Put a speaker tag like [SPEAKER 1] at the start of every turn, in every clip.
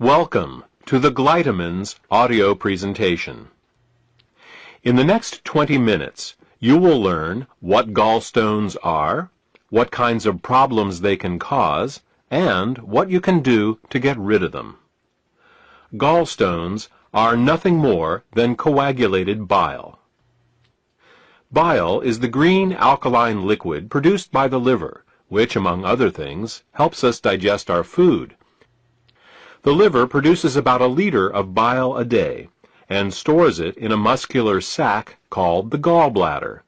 [SPEAKER 1] Welcome to the Glytamins audio presentation. In the next 20 minutes, you will learn what gallstones are, what kinds of problems they can cause, and what you can do to get rid of them. Gallstones are nothing more than coagulated bile. Bile is the green alkaline liquid produced by the liver, which, among other things, helps us digest our food. The liver produces about a liter of bile a day and stores it in a muscular sac called the gallbladder.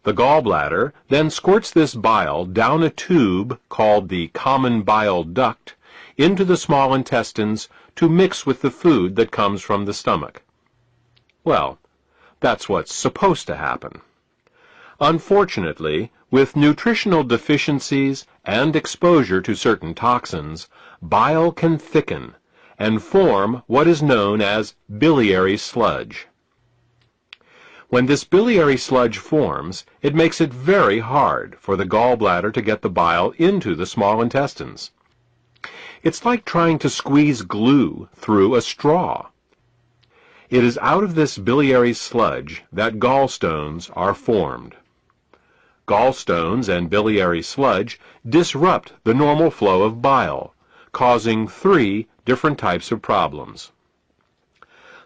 [SPEAKER 1] The gallbladder then squirts this bile down a tube called the common bile duct into the small intestines to mix with the food that comes from the stomach. Well, that's what's supposed to happen. Unfortunately, with nutritional deficiencies and exposure to certain toxins, bile can thicken and form what is known as biliary sludge. When this biliary sludge forms, it makes it very hard for the gallbladder to get the bile into the small intestines. It's like trying to squeeze glue through a straw. It is out of this biliary sludge that gallstones are formed. Gallstones and biliary sludge disrupt the normal flow of bile, causing 3 different types of problems.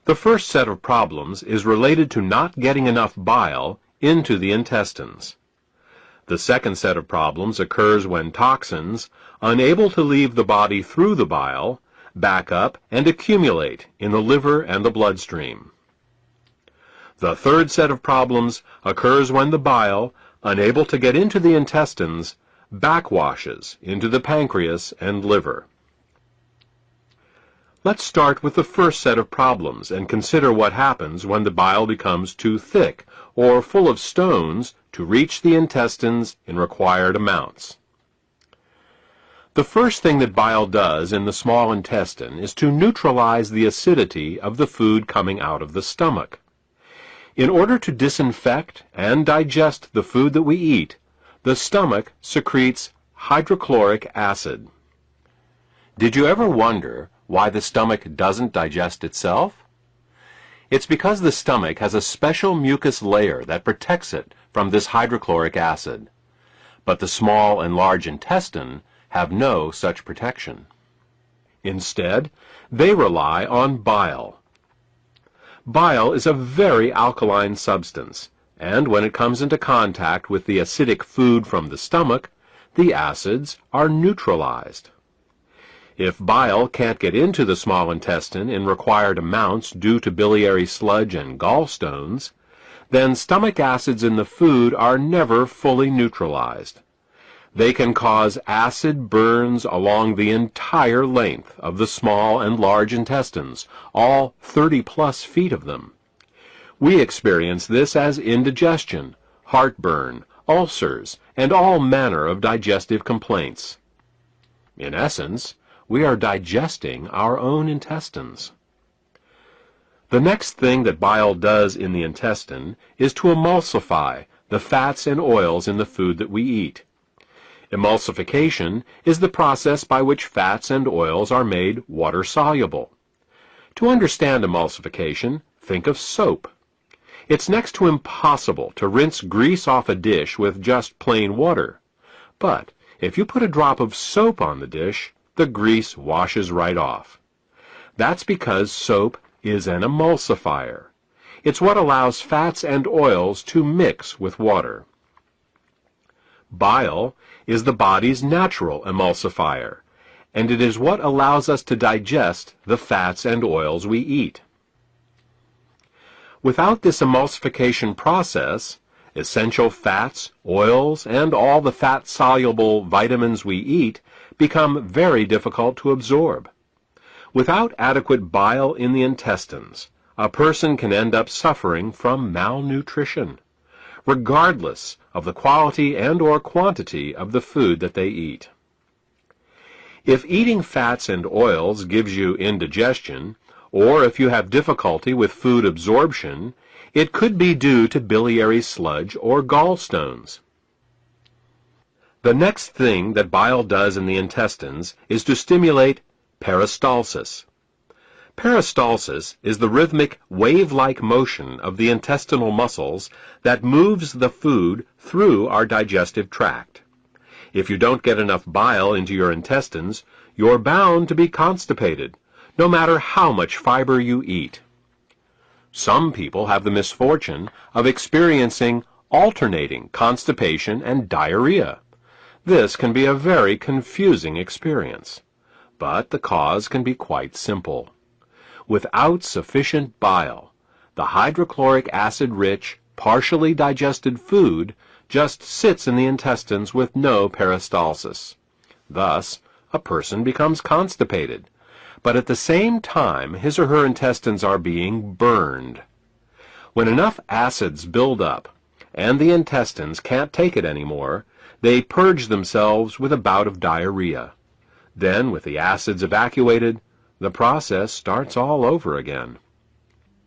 [SPEAKER 1] The first set of problems is related to not getting enough bile into the intestines. The second set of problems occurs when toxins, unable to leave the body through the bile, back up and accumulate in the liver and the bloodstream. The third set of problems occurs when the bile, unable to get into the intestines, backwashes into the pancreas and liver. Let's start with the first set of problems and consider what happens when the bile becomes too thick or full of stones to reach the intestines in required amounts. The first thing that bile does in the small intestine is to neutralize the acidity of the food coming out of the stomach. In order to disinfect and digest the food that we eat, the stomach secretes hydrochloric acid. Did you ever wonder why the stomach doesn't digest itself? It's because the stomach has a special mucus layer that protects it from this hydrochloric acid. But the small and large intestine have no such protection. Instead, they rely on bile. Bile is a very alkaline substance, and when it comes into contact with the acidic food from the stomach, the acids are neutralized. If bile can't get into the small intestine in required amounts due to biliary sludge and gallstones, then stomach acids in the food are never fully neutralized. They can cause acid burns along the entire length of the small and large intestines, all 30+ feet of them. We experience this as indigestion, heartburn, ulcers, and all manner of digestive complaints. In essence, we are digesting our own intestines. The next thing that bile does in the intestine is to emulsify the fats and oils in the food that we eat. Emulsification is the process by which fats and oils are made water-soluble. To understand emulsification, think of soap. It's next to impossible to rinse grease off a dish with just plain water. But if you put a drop of soap on the dish, the grease washes right off. That's because soap is an emulsifier. It's what allows fats and oils to mix with water. Bile is the body's natural emulsifier, and it is what allows us to digest the fats and oils we eat. Without this emulsification process, essential fats, oils, and all the fat-soluble vitamins we eat become very difficult to absorb. Without adequate bile in the intestines, a person can end up suffering from malnutrition, regardless of the quality and or quantity of the food that they eat. If eating fats and oils gives you indigestion, or if you have difficulty with food absorption, it could be due to biliary sludge or gallstones. The next thing that bile does in the intestines is to stimulate Peristalsis. Peristalsis is the rhythmic, wave-like motion of the intestinal muscles that moves the food through our digestive tract. If you don't get enough bile into your intestines, you're bound to be constipated, no matter how much fiber you eat. Some people have the misfortune of experiencing alternating constipation and diarrhea. This can be a very confusing experience, but the cause can be quite simple. Without sufficient bile, the hydrochloric acid-rich, partially digested food just sits in the intestines with no peristalsis. Thus, a person becomes constipated, but at the same time his or her intestines are being burned. When enough acids build up, and the intestines can't take it anymore, they purge themselves with a bout of diarrhea. Then, with the acids evacuated, the process starts all over again.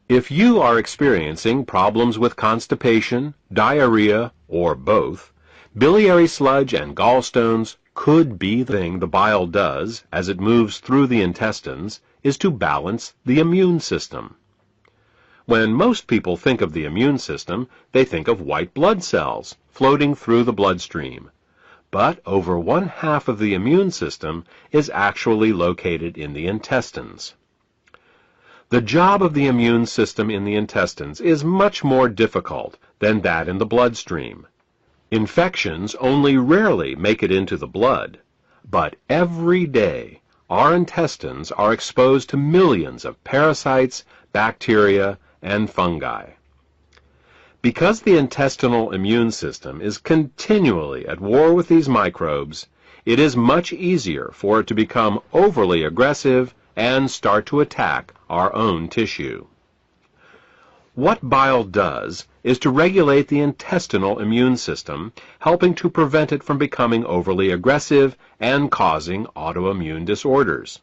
[SPEAKER 1] If you are experiencing problems with constipation, diarrhea, or both, biliary sludge and gallstones could be the thing the bile does as it moves through the intestines is to balance the immune system. When most people think of the immune system, they think of white blood cells floating through the bloodstream. But over 1/2 of the immune system is actually located in the intestines. The job of the immune system in the intestines is much more difficult than that in the bloodstream. Infections only rarely make it into the blood, but every day our intestines are exposed to millions of parasites, bacteria, and fungi. Because the intestinal immune system is continually at war with these microbes, it is much easier for it to become overly aggressive and start to attack our own tissue. What bile does is to regulate the intestinal immune system, helping to prevent it from becoming overly aggressive and causing autoimmune disorders.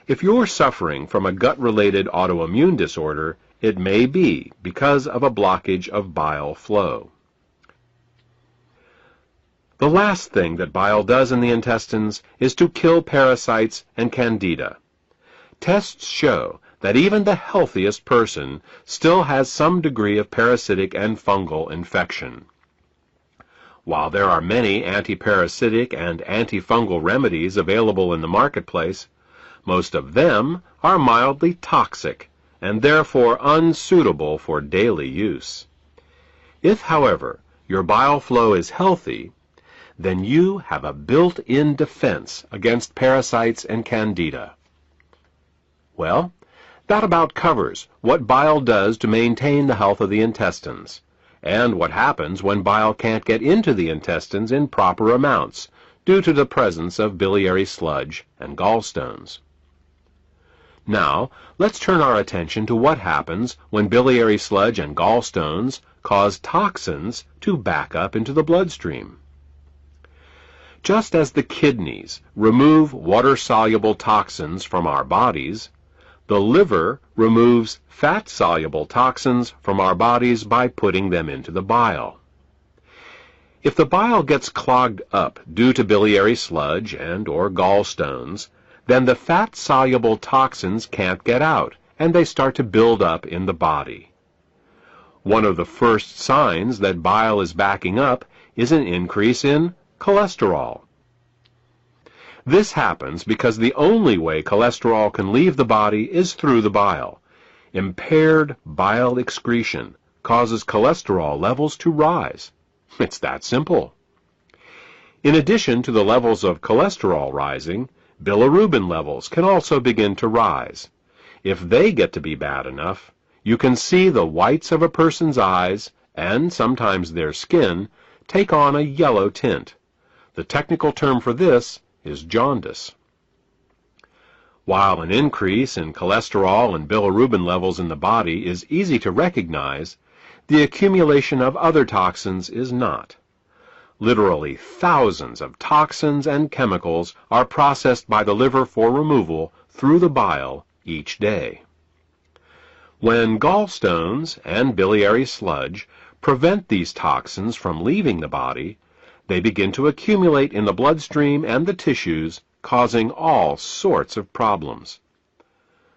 [SPEAKER 1] If you're suffering from a gut-related autoimmune disorder, it may be because of a blockage of bile flow. The last thing that bile does in the intestines is to kill parasites and candida. Tests show that even the healthiest person still has some degree of parasitic and fungal infection. While there are many antiparasitic and antifungal remedies available in the marketplace, most of them are mildly toxic and therefore unsuitable for daily use. If, however, your bile flow is healthy, then you have a built-in defense against parasites and candida. Well, that about covers what bile does to maintain the health of the intestines, and what happens when bile can't get into the intestines in proper amounts due to the presence of biliary sludge and gallstones. Now, let's turn our attention to what happens when biliary sludge and gallstones cause toxins to back up into the bloodstream. Just as the kidneys remove water-soluble toxins from our bodies, the liver removes fat-soluble toxins from our bodies by putting them into the bile. If the bile gets clogged up due to biliary sludge and/or gallstones, then the fat-soluble toxins can't get out, and they start to build up in the body. One of the first signs that bile is backing up is an increase in cholesterol. This happens because the only way cholesterol can leave the body is through the bile. Impaired bile excretion causes cholesterol levels to rise. It's that simple. In addition to the levels of cholesterol rising, bilirubin levels can also begin to rise. If they get to be bad enough, you can see the whites of a person's eyes, and sometimes their skin, take on a yellow tint. The technical term for this is jaundice. While an increase in cholesterol and bilirubin levels in the body is easy to recognize, the accumulation of other toxins is not. Literally thousands of toxins and chemicals are processed by the liver for removal through the bile each day. When gallstones and biliary sludge prevent these toxins from leaving the body, they begin to accumulate in the bloodstream and the tissues causing all sorts of problems.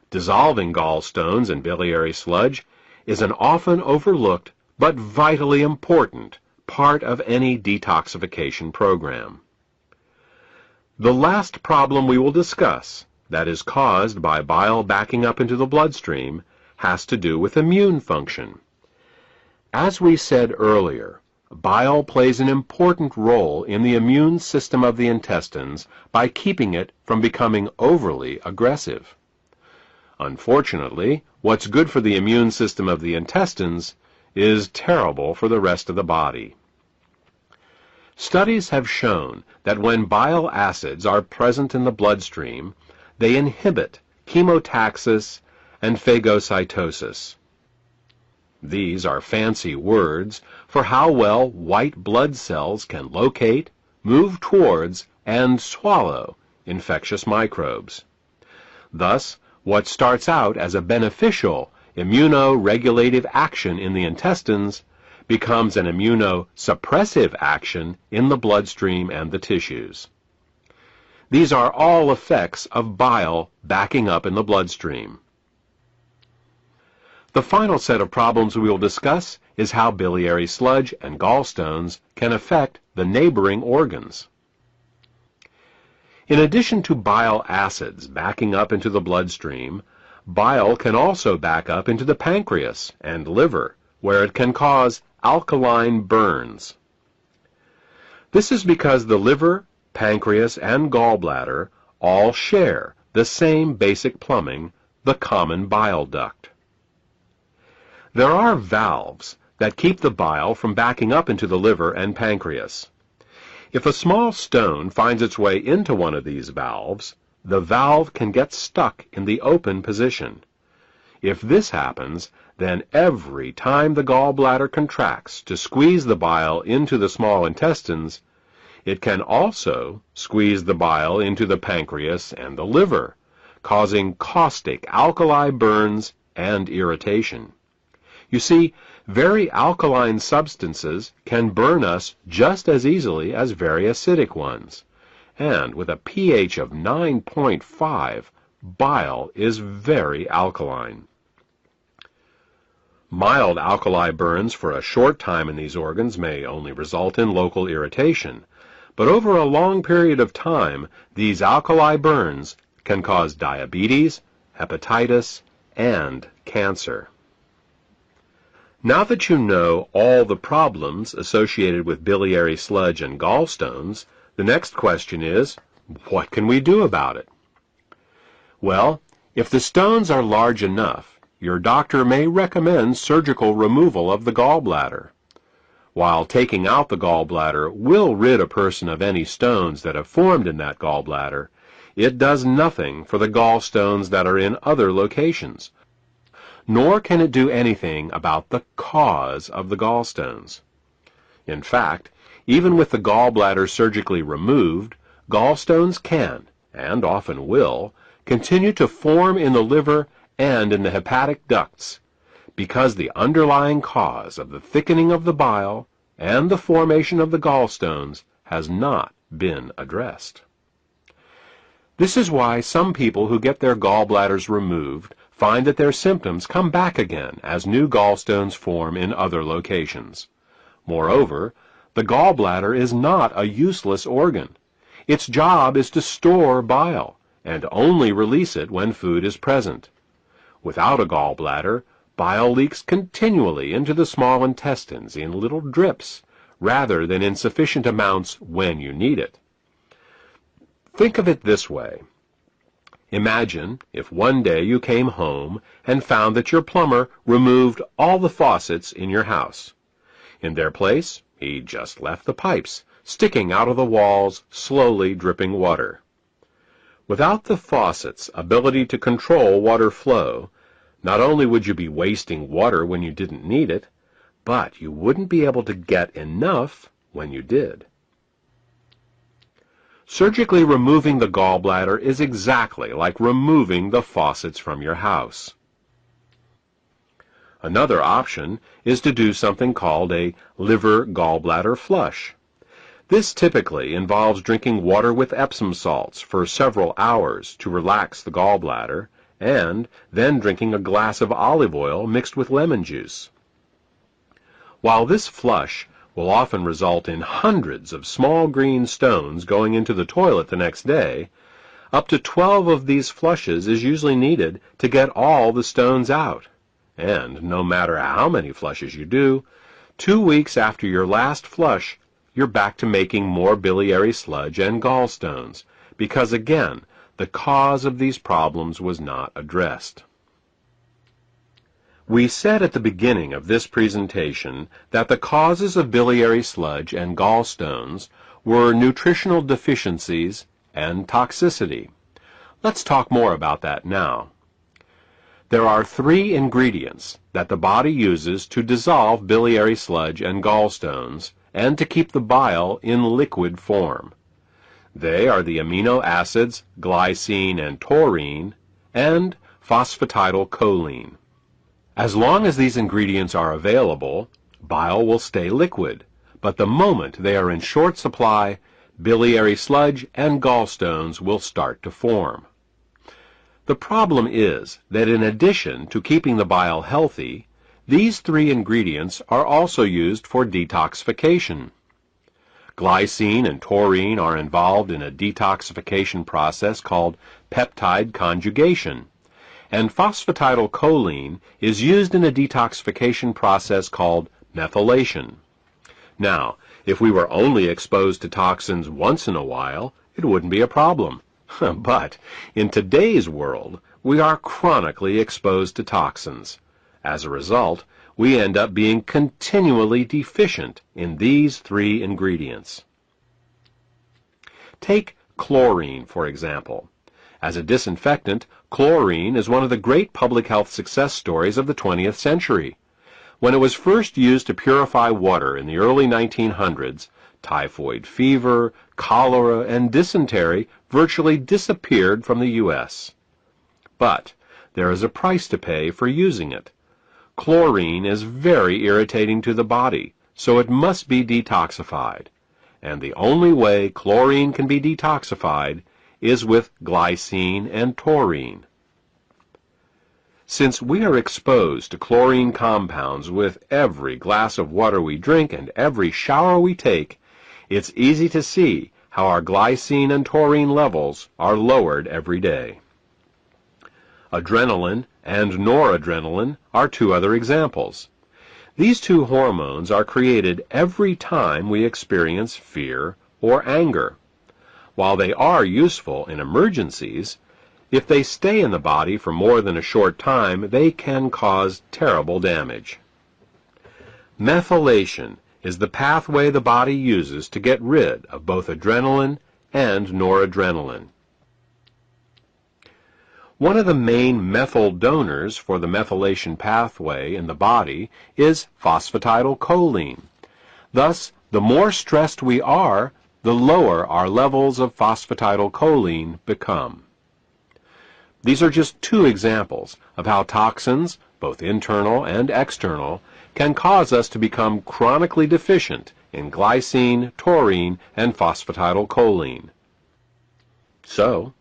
[SPEAKER 1] Dissolving gallstones in biliary sludge is an often overlooked but vitally important part of any detoxification program. The last problem we will discuss, that is caused by bile backing up into the bloodstream, has to do with immune function. As we said earlier, bile plays an important role in the immune system of the intestines by keeping it from becoming overly aggressive. Unfortunately, what's good for the immune system of the intestines is terrible for the rest of the body. Studies have shown that when bile acids are present in the bloodstream, they inhibit chemotaxis and phagocytosis. These are fancy words for how well white blood cells can locate, move towards, and swallow infectious microbes. Thus, what starts out as a beneficial immunoregulative action in the intestines becomes an immunosuppressive action in the bloodstream and the tissues. These are all effects of bile backing up in the bloodstream. The final set of problems we will discuss is how biliary sludge and gallstones can affect the neighboring organs. In addition to bile acids backing up into the bloodstream, bile can also back up into the pancreas and liver, where it can cause alkaline burns. This is because the liver, pancreas, and gallbladder all share the same basic plumbing, the common bile duct. There are valves that keep the bile from backing up into the liver and pancreas. If a small stone finds its way into one of these valves, the valve can get stuck in the open position. If this happens, then every time the gallbladder contracts to squeeze the bile into the small intestines, it can also squeeze the bile into the pancreas and the liver, causing caustic alkali burns and irritation. You see, very alkaline substances can burn us just as easily as very acidic ones. And with a pH of 9.5, bile is very alkaline. Mild alkali burns for a short time in these organs may only result in local irritation, but over a long period of time, these alkali burns can cause diabetes, hepatitis, and cancer. Now that you know all the problems associated with biliary sludge and gallstones, the next question is, what can we do about it? Well, if the stones are large enough, your doctor may recommend surgical removal of the gallbladder. While taking out the gallbladder will rid a person of any stones that have formed in that gallbladder, it does nothing for the gallstones that are in other locations, nor can it do anything about the cause of the gallstones. In fact, even with the gallbladder surgically removed, gallstones can, and often will, continue to form in the liver and in the hepatic ducts, because the underlying cause of the thickening of the bile and the formation of the gallstones has not been addressed. This is why some people who get their gallbladders removed find that their symptoms come back again as new gallstones form in other locations. Moreover, the gallbladder is not a useless organ. Its job is to store bile, and only release it when food is present. Without a gallbladder, bile leaks continually into the small intestines in little drips, rather than in sufficient amounts when you need it. Think of it this way. Imagine if one day you came home and found that your plumber removed all the faucets in your house. In their place, he just left the pipes, sticking out of the walls, slowly dripping water. Without the faucet's ability to control water flow, not only would you be wasting water when you didn't need it, but you wouldn't be able to get enough when you did. Surgically removing the gallbladder is exactly like removing the faucets from your house. Another option is to do something called a liver gallbladder flush. This typically involves drinking water with Epsom salts for several hours to relax the gallbladder, and then drinking a glass of olive oil mixed with lemon juice. While this flush will often result in hundreds of small green stones going into the toilet the next day, up to 12 of these flushes is usually needed to get all the stones out. And no matter how many flushes you do, 2 weeks after your last flush, you're back to making more biliary sludge and gallstones, because again, the cause of these problems was not addressed. We said at the beginning of this presentation that the causes of biliary sludge and gallstones were nutritional deficiencies and toxicity. Let's talk more about that now. There are 3 ingredients that the body uses to dissolve biliary sludge and gallstones and to keep the bile in liquid form. They are the amino acids glycine and taurine and phosphatidylcholine. As long as these ingredients are available, bile will stay liquid, but the moment they are in short supply, biliary sludge and gallstones will start to form. The problem is that in addition to keeping the bile healthy, these 3 ingredients are also used for detoxification. Glycine and taurine are involved in a detoxification process called peptide conjugation, and phosphatidylcholine is used in a detoxification process called methylation. Now, if we were only exposed to toxins once in a while, it wouldn't be a problem. But in today's world, we are chronically exposed to toxins. As a result, we end up being continually deficient in these 3 ingredients. Take chlorine, for example. As a disinfectant, chlorine is one of the great public health success stories of the 20th century. When it was first used to purify water in the early 1900s, typhoid fever, cholera, and dysentery virtually disappeared from the U.S. But there is a price to pay for using it. Chlorine is very irritating to the body, so it must be detoxified. And the only way chlorine can be detoxified is with glycine and taurine. Since we are exposed to chlorine compounds with every glass of water we drink and every shower we take, it's easy to see how our glycine and taurine levels are lowered every day. Adrenaline and noradrenaline are 2 other examples. These 2 hormones are created every time we experience fear or anger. While they are useful in emergencies, if they stay in the body for more than a short time, they can cause terrible damage. Methylation is the pathway the body uses to get rid of both adrenaline and noradrenaline. One of the main methyl donors for the methylation pathway in the body is phosphatidylcholine. Thus, the more stressed we are, the lower our levels of phosphatidylcholine become. These are just 2 examples of how toxins, both internal and external, can cause us to become chronically deficient in glycine, taurine, and phosphatidylcholine. So,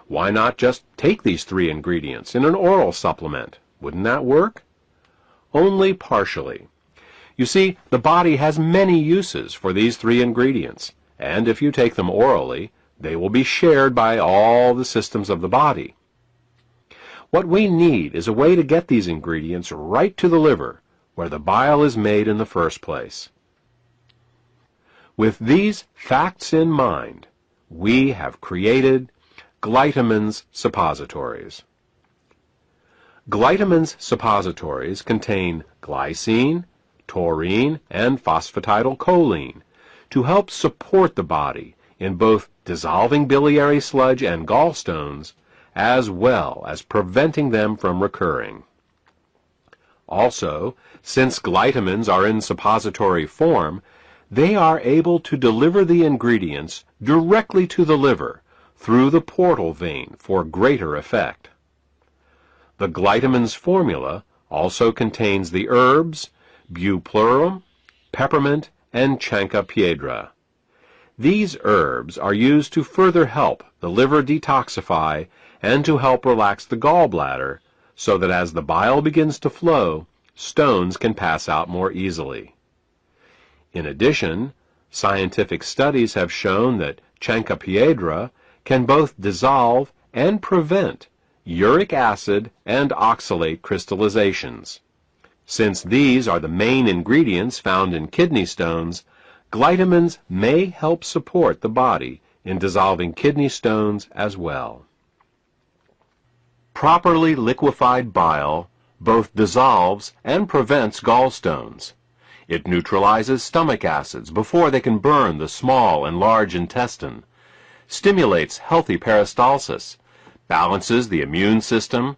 [SPEAKER 1] why not just take these 3 ingredients in an oral supplement? Wouldn't that work? Only partially. You see, the body has many uses for these 3 ingredients, and if you take them orally, they will be shared by all the systems of the body. What we need is a way to get these ingredients right to the liver, where the bile is made in the first place. With these facts in mind, we have created Glytamins suppositories. Glytamins suppositories contain glycine, taurine, and phosphatidylcholine to help support the body in both dissolving biliary sludge and gallstones, as well as preventing them from recurring. Also, since glytamins are in suppository form, they are able to deliver the ingredients directly to the liver through the portal vein for greater effect. The glytamins formula also contains the herbs bupleurum, peppermint, and chancca piedra. These herbs are used to further help the liver detoxify and to help relax the gallbladder so that as the bile begins to flow, stones can pass out more easily. In addition, scientific studies have shown that chancropiedra can both dissolve and prevent uric acid and oxalate crystallizations. Since these are the main ingredients found in kidney stones, glytamins may help support the body in dissolving kidney stones as well. Properly liquefied bile both dissolves and prevents gallstones. It neutralizes stomach acids before they can burn the small and large intestine, stimulates healthy peristalsis, balances the immune system,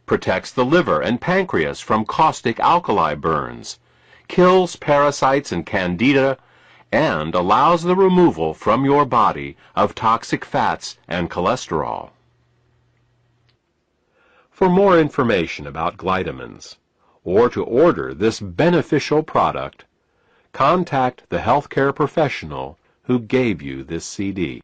[SPEAKER 1] protects the liver and pancreas from caustic alkali burns, kills parasites and candida, and allows the removal from your body of toxic fats and cholesterol. For more information about glytamins, or to order this beneficial product, contact the healthcare professional who gave you this CD.